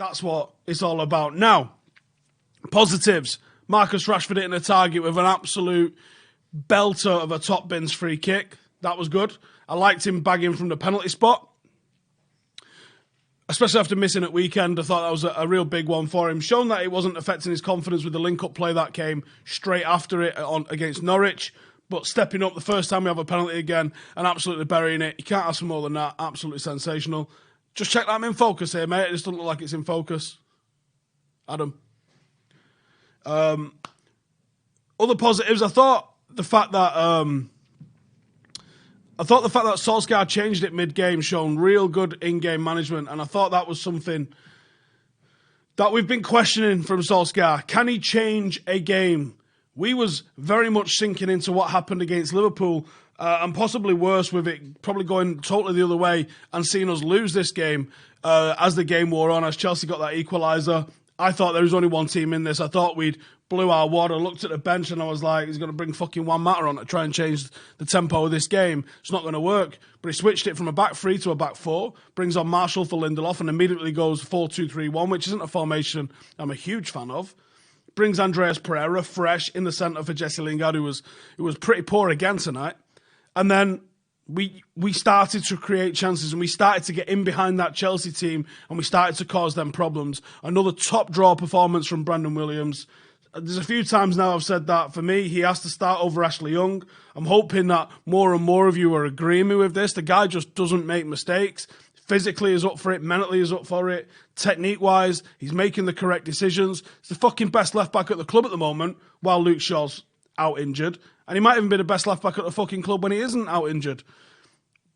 That's what it's all about. Now, positives. Marcus Rashford hitting a target with an absolute belter of a top bins free kick. That was good. I liked him bagging from the penalty spot. Especially after missing at weekend, I thought that was a real big one for him. Shown that it wasn't affecting his confidence with the link-up play that came straight after it against Norwich. But stepping up the first time we have a penalty again and absolutely burying it. You can't ask for more than that. Absolutely sensational. Just check that I'm in focus here, mate. It just doesn't look like it's in focus. Adam. Other positives, I thought the fact that Solskjaer changed it mid-game shown real good in-game management, and I thought that was something that we've been questioning from Solskjaer. Can he change a game? We was very much sinking into what happened against Liverpool, and possibly worse with it probably going totally the other way and seeing us lose this game as the game wore on, as Chelsea got that equaliser. I thought there was only one team in this. I thought we'd blew our wad. I looked at the bench and I was like, he's going to bring fucking Juan Mata on to try and change the tempo of this game. It's not going to work. But he switched it from a back three to a back four, brings on Marshall for Lindelof and immediately goes 4-2-3-1, which isn't a formation I'm a huge fan of. Brings Andreas Pereira fresh in the centre for Jesse Lingard, who was pretty poor again tonight. And then we started to create chances and we started to get in behind that Chelsea team and we started to cause them problems. Another top draw performance from Brandon Williams. There's a few times now I've said that for me, he has to start over Ashley Young. I'm hoping that more and more of you are agreeing with this. The guy just doesn't make mistakes. Physically is up for it, mentally is up for it, technique-wise, he's making the correct decisions. He's the fucking best left-back at the club at the moment, while Luke Shaw's out injured. And he might even be the best left-back at the fucking club when he isn't out injured.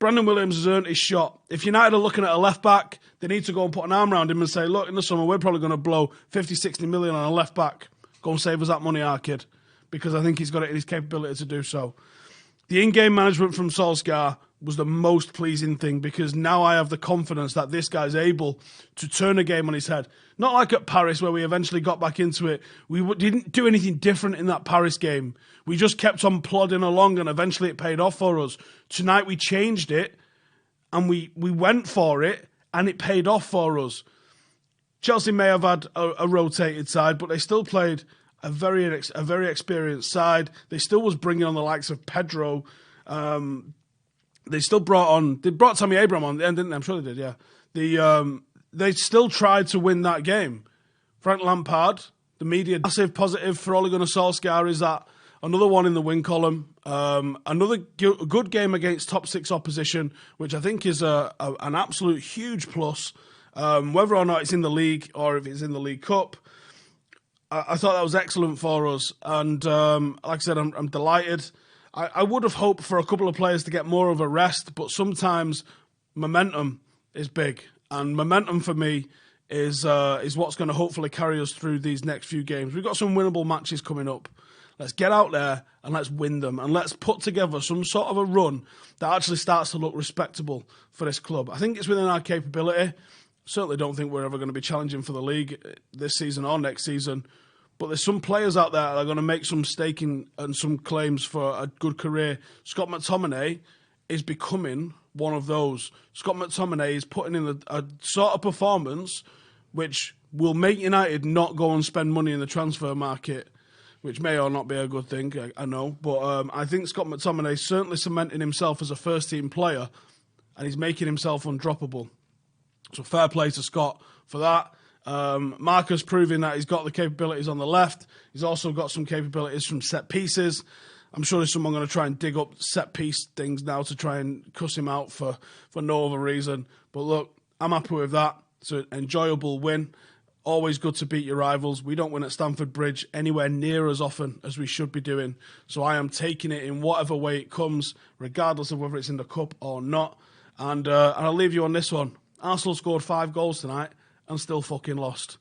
Brandon Williams has earned his shot. If United are looking at a left-back, they need to go and put an arm around him and say, look, in the summer, we're probably going to blow 50, 60 million on a left-back. Go and save us that money, our kid. Because I think he's got it in his capability to do so. The in-game management from Solskjaer was the most pleasing thing because now I have the confidence that this guy's able to turn a game on his head. Not like at Paris where we eventually got back into it. We didn't do anything different in that Paris game. We just kept on plodding along and eventually it paid off for us. Tonight we changed it and we went for it and it paid off for us. Chelsea may have had a rotated side, but they still played a very experienced side. They still was bringing on the likes of Pedro. They brought Tammy Abraham on the end, didn't they? I'm sure they did, yeah. They still tried to win that game. Frank Lampard, the media, massive positive for Ole Gunnar Solskjaer is that another one in the win column. Another good game against top six opposition, which I think is an absolute huge plus. Whether or not it's in the league or if it's in the League Cup, I thought that was excellent for us. And like I said, I'm delighted. I would have hoped for a couple of players to get more of a rest, but sometimes momentum is big. And momentum for me is what's going to hopefully carry us through these next few games. We've got some winnable matches coming up. Let's get out there and let's win them. And let's put together some sort of a run that actually starts to look respectable for this club. I think it's within our capability. Certainly don't think we're ever going to be challenging for the league this season or next season. But there's some players out there that are going to make some staking and some claims for a good career. Scott McTominay is becoming one of those. Scott McTominay is putting in a sort of performance which will make United not go and spend money in the transfer market, which may or not be a good thing, I know. But I think Scott McTominay is certainly cementing himself as a first-team player and he's making himself undroppable. So fair play to Scott for that. Marcus proving that he's got the capabilities on the left. He's also got some capabilities from set pieces. I'm sure there's someone going to try and dig up set piece things now to try and cuss him out for no other reason. But look, I'm happy with that. It's an enjoyable win. Always good to beat your rivals. We don't win at Stamford Bridge anywhere near as often as we should be doing. So I am taking it in whatever way it comes, regardless of whether it's in the cup or not. And I'll leave you on this one. Arsenal scored 5 goals tonight and still fucking lost.